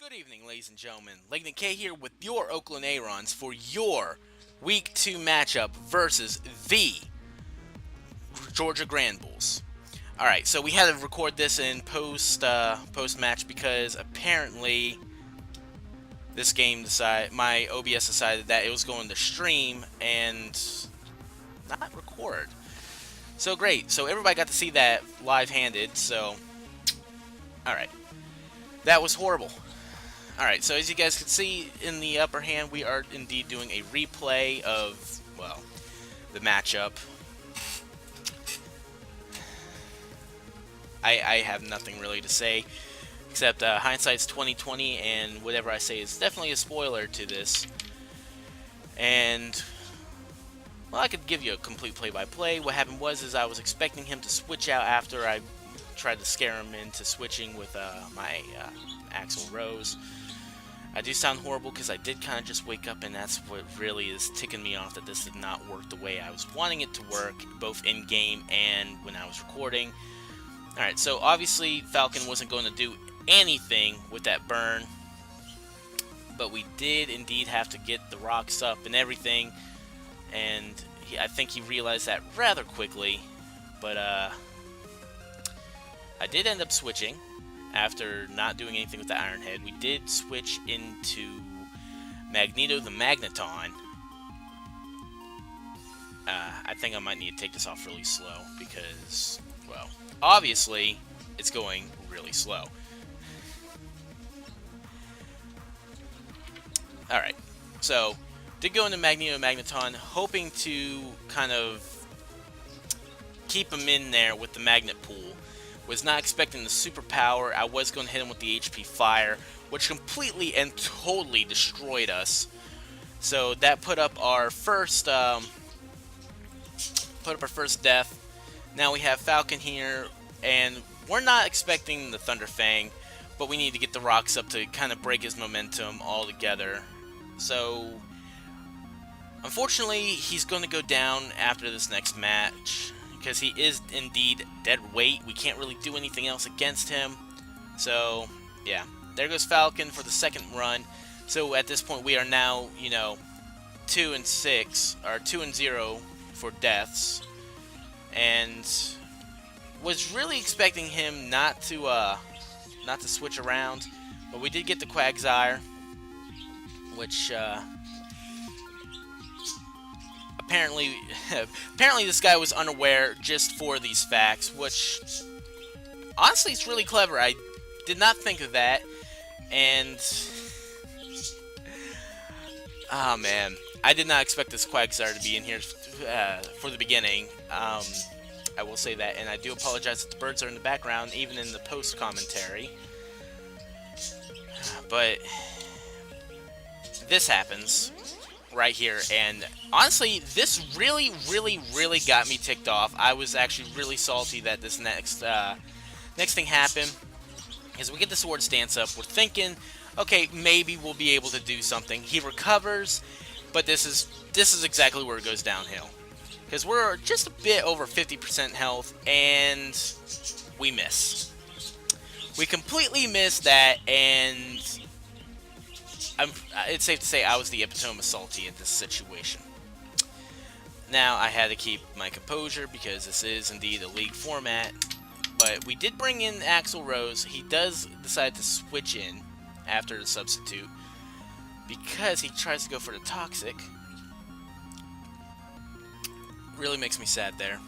Good evening, ladies and gentlemen. Lightning K here with your Oakland Arons for your Week 2 matchup versus V Georgia Granbulls. Alright, so we had to record this in post match because apparently this game my OBS decided that it was going to stream and not record. So great, so everybody got to see that live-handed, so alright. That was horrible. Alright, so as you guys can see in the upper hand, we are indeed doing a replay of, well, the matchup. I have nothing really to say, except hindsight's 20/20, and whatever I say is definitely a spoiler to this. And, well, I could give you a complete play-by-play. What happened was I was expecting him to switch out after I tried to scare him into switching with my Axl Rose. I do sound horrible because I did kind of just wake up, and that's what really is ticking me off, that this did not work the way I was wanting it to work, both in-game and when I was recording. Alright, so obviously Falcon wasn't going to do anything with that burn, but we did indeed have to get the rocks up and everything, and I think he realized that rather quickly, but I did end up switching. After not doing anything with the Iron Head, we did switch into Magneto the Magneton. I think I might need to take this off really slow because, well, obviously it's going really slow. Alright, so did go into Magneto Magneton, hoping to kind of keep him in there with the magnet pool. Was not expecting the superpower. I was going to hit him with the HP Fire, which completely and totally destroyed us. So that put up our first death. Now we have Falcon here, and we're not expecting the Thunder Fang, but we need to get the rocks up to kind of break his momentum altogether. So unfortunately, he's going to go down after this next match, because he is indeed dead weight. We can't really do anything else against him. So, yeah. There goes Falcon for the second run. So, at this point, we are now, 2-6, or 2-0 for deaths. And was really expecting him not to switch around. But we did get the Quagsire, which, apparently this guy was unaware just for these facts, which honestly is really clever. I did not think of that, and oh man, I did not expect this Quagsire to be in here for the beginning. I will say that, and I do apologize that the birds are in the background, even in the post commentary. But this happens right here, and honestly, this really got me ticked off. I was actually really salty that this next thing happened, because we get the sword stance up. We're thinking, okay, maybe we'll be able to do something. He recovers, but this is exactly where it goes downhill, because we're just a bit over 50% health, and we miss. We completely missed that, and it's safe to say I was the epitome of salty at this situation. Now, I had to keep my composure because this is indeed a league format, but we did bring in Axl Rose. He does decide to switch in after the substitute because he tries to go for the Toxic. Really makes me sad there.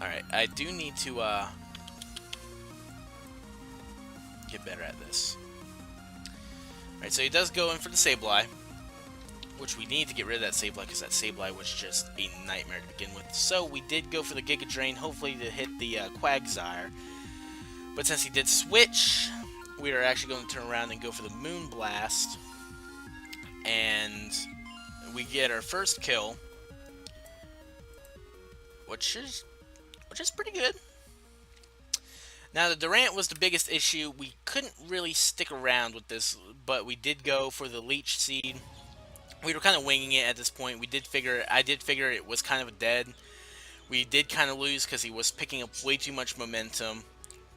Alright, I do need to get better at this. Alright, so he does go in for the Sableye, which we need to get rid of that Sableye because that Sableye was just a nightmare to begin with. So we did go for the Giga Drain, hopefully to hit the Quagsire. But since he did switch, we are actually going to turn around and go for the Moon Blast. And we get our first kill, which is pretty good. Now, the Durant was the biggest issue. We couldn't really stick around with this, but we did go for the Leech Seed. We were kind of winging it at this point. I did figure it was kind of dead. We did kind of lose because he was picking up way too much momentum.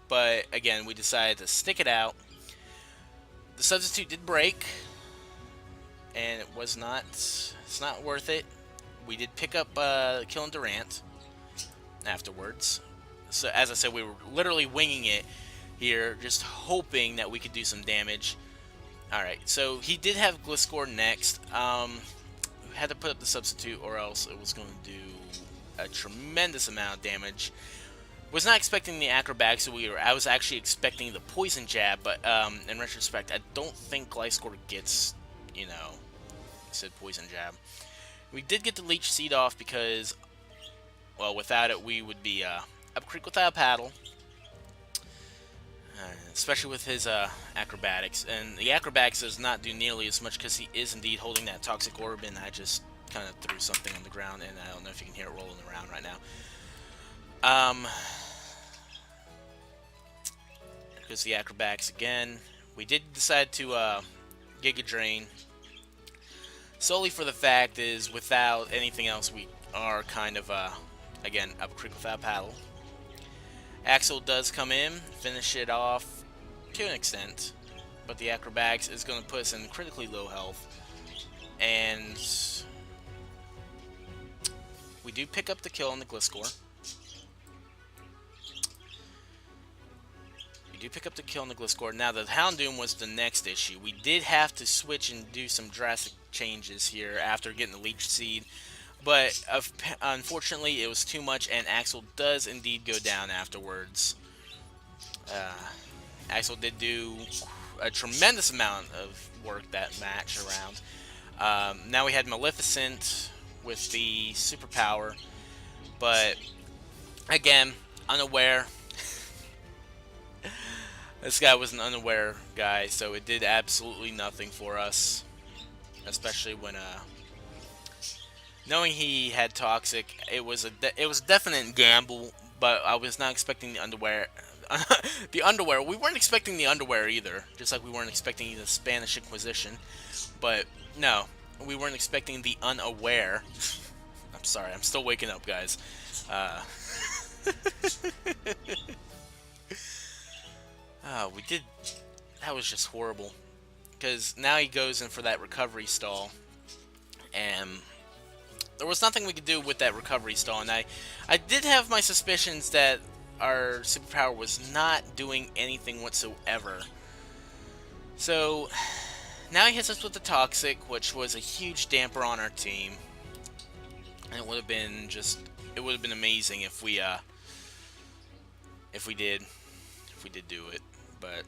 But, again, we decided to stick it out. The substitute did break, and it's not worth it. We did pick up killing Durant afterwards. So as I said, we were literally winging it here, just hoping that we could do some damage. Alright, so he did have Gliscor next. We had to put up the substitute or else it was going to do a tremendous amount of damage. Was not expecting the acrobat, so I was actually expecting the poison jab, but in retrospect, I don't think Gliscor gets, you know, said poison jab. We did get the leech seed off because, well, without it we would be up creek without a paddle. Especially with his acrobatics. And the acrobatics does not do nearly as much because he is indeed holding that toxic orb, and I just kind of threw something on the ground, and I don't know if you can hear it rolling around right now. Because the acrobatics again. We did decide to Giga Drain. Solely for the fact is, without anything else, we are kind of, again, up creek without paddle. Axel does come in, finish it off to an extent, but the acrobatics is going to put us in critically low health, and we do pick up the kill on the Gliscor. Now the Houndoom was the next issue. We did have to switch and do some drastic changes here after getting the Leech Seed, but unfortunately it was too much, and Axel does indeed go down afterwards. Axel did do a tremendous amount of work that match around. Now we had Maleficent with the superpower, but again, unaware. This guy was an unaware guy, so it did absolutely nothing for us, especially when knowing he had toxic. It was a definite gamble, but I was not expecting the underwear. The underwear. We weren't expecting the underwear either, just like we weren't expecting the Spanish Inquisition. But no, we weren't expecting the unaware. I'm sorry, I'm still waking up, guys. We did. That was just horrible. Because now he goes in for that recovery stall, and there was nothing we could do with that recovery stall. And I did have my suspicions that our superpower was not doing anything whatsoever. So now he hits us with the toxic, which was a huge damper on our team. And it would have been amazing if we did do it, but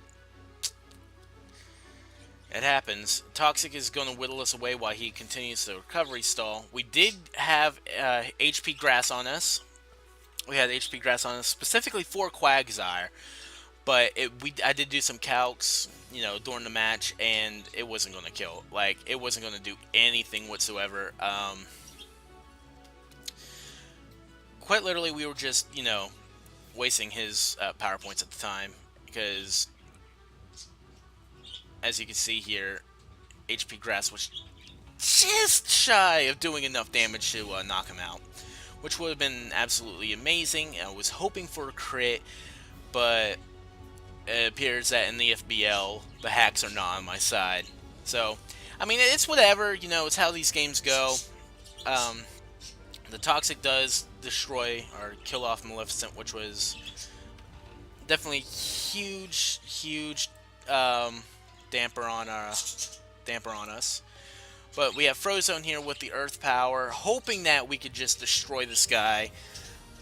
it happens. Toxic is going to whittle us away while he continues the recovery stall. We did have HP grass on us. We had HP grass on us specifically for Quagsire, but I did do some calcs, you know, during the match, and it wasn't going to kill. Like, it wasn't going to do anything whatsoever. Quite literally, we were just, you know, wasting his power points at the time, because as you can see here, HP grass was just shy of doing enough damage to knock him out, which would have been absolutely amazing. I was hoping for a crit, but it appears that in the FBL, the hacks are not on my side. So, I mean, it's whatever, you know, it's how these games go. The Toxic does destroy or kill off Maleficent, which was definitely huge damper on us. But we have Frozone here with the Earth Power, hoping that we could just destroy this guy.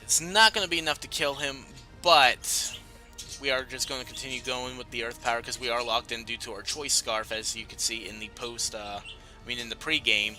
It's not going to be enough to kill him, but we are just going to continue going with the Earth Power because we are locked in due to our Choice Scarf, as you can see in the in the pre-game.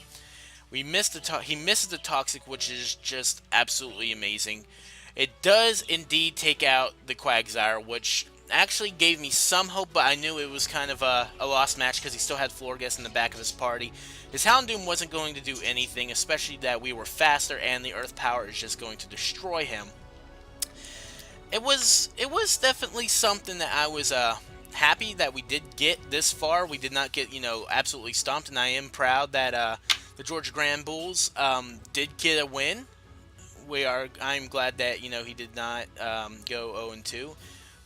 He misses the Toxic, which is just absolutely amazing. It does indeed take out the Quagsire, which actually gave me some hope, but I knew it was kind of a lost match because he still had Florges in the back of his party. His Houndoom wasn't going to do anything, especially that we were faster and the Earth Power is just going to destroy him. It was definitely something that I was happy that we did get this far. We did not get, you know, absolutely stomped, and I am proud that the Georgia Granbulls did get a win. I'm glad that, you know, he did not go 0-2.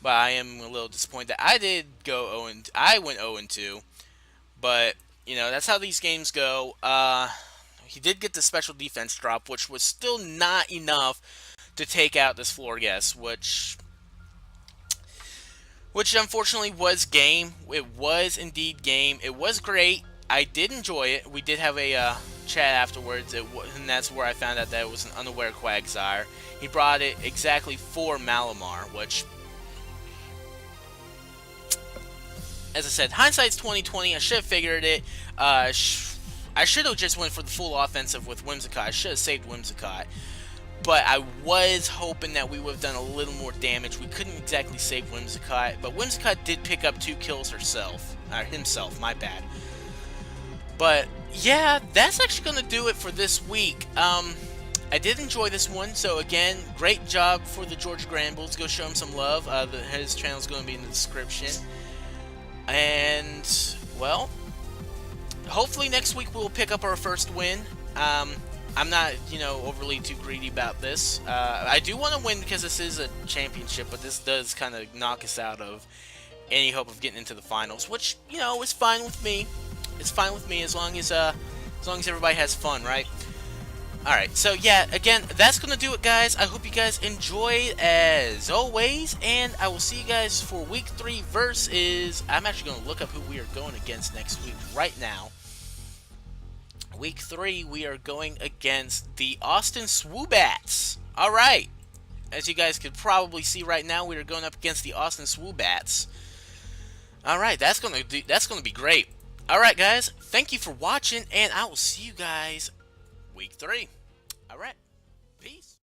but I am a little disappointed that I did go 0 and I went 0 and 2. But you know, that's how these games go. He did get the special defense drop, which was still not enough to take out this floor guest, which unfortunately was game. It was indeed game. It was great. I did enjoy it. We did have a chat afterwards, and that's where I found out that it was an unaware Quagsire. He brought it exactly for Malamar, which, as I said, hindsight's 20/20. I should have figured it. I should have just went for the full offensive with Whimsicott. I should have saved Whimsicott. But I was hoping that we would have done a little more damage. We couldn't exactly save Whimsicott, but Whimsicott did pick up 2 kills himself, my bad. But yeah, that's actually going to do it for this week. I did enjoy this one, so again, great job for the Georgia Granbulls. Go show him some love. His channel is going to be in the description. And, well, hopefully next week we'll pick up our first win. I'm not, overly too greedy about this. I do want to win because this is a championship, but this does kind of knock us out of any hope of getting into the finals, which, is fine with me. It's fine with me as long as everybody has fun, right? Alright, so yeah, again, that's going to do it, guys. I hope you guys enjoyed as always, and I will see you guys for Week 3 versus... I'm actually going to look up who we are going against next week right now. Week 3, we are going against the Austin Swoobats. Alright, as you guys could probably see right now, we are going up against the Austin Swoobats. Alright, that's going to be great. Alright, guys, thank you for watching, and I will see you guys Week 3. Alright, peace.